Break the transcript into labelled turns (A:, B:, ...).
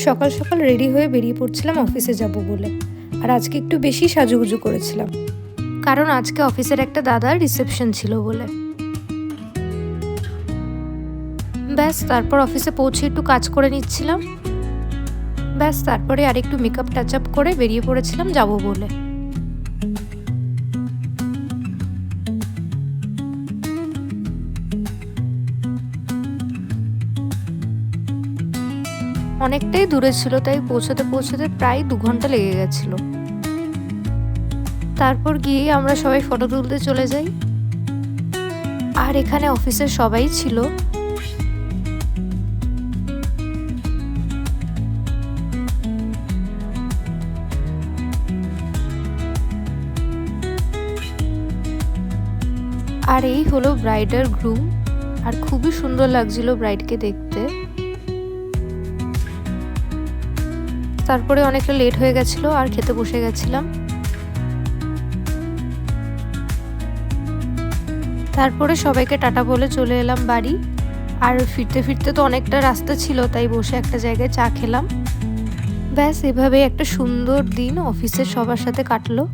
A: সকাল সকাল রেডি হয়ে বেরিয়ে পড়ছিলাম অফিসে যাব বলে। আর আজকে একটু বেশি সাজুগুজু করেছিলাম, কারণ আজকে অফিসের একটা দাদার রিসেপশন ছিল বলে। ব্যাস তারপর অফিসে পৌঁছে একটু কাজ করে নিচ্ছিলাম। ব্যাস তারপরে আর একটু মেকআপ টাচ আপ করে বেরিয়ে পড়েছিলাম যাব বলে। অনেকটাই দূরে ছিল, তাই পৌঁছতে পৌঁছতে প্রায় 2 ঘন্টা লেগে গেছিল। তারপর গিয়ে আমরা সবাই ফটো তুলতে চলে যাই। আর এখানে অফিসের সবাই ছিল। আর এই হলো ব্রাইড আর গ্রুম। আর খুবই সুন্দর লাগছিল ব্রাইডকে দেখতে। তারপরে অনেকটা লেট হয়ে গেছিল আর খেতে বসে গেছিলাম। তারপরে সবাইকে টাটা বলে চলে এলাম বাড়ি। আর ফিরতে ফিরতে তো অনেকটা রাস্তা ছিল, তাই বসে একটা জায়গায় চা খেলাম। ব্যাস এভাবে একটা সুন্দর দিন অফিসের সবার সাথে কাটলো।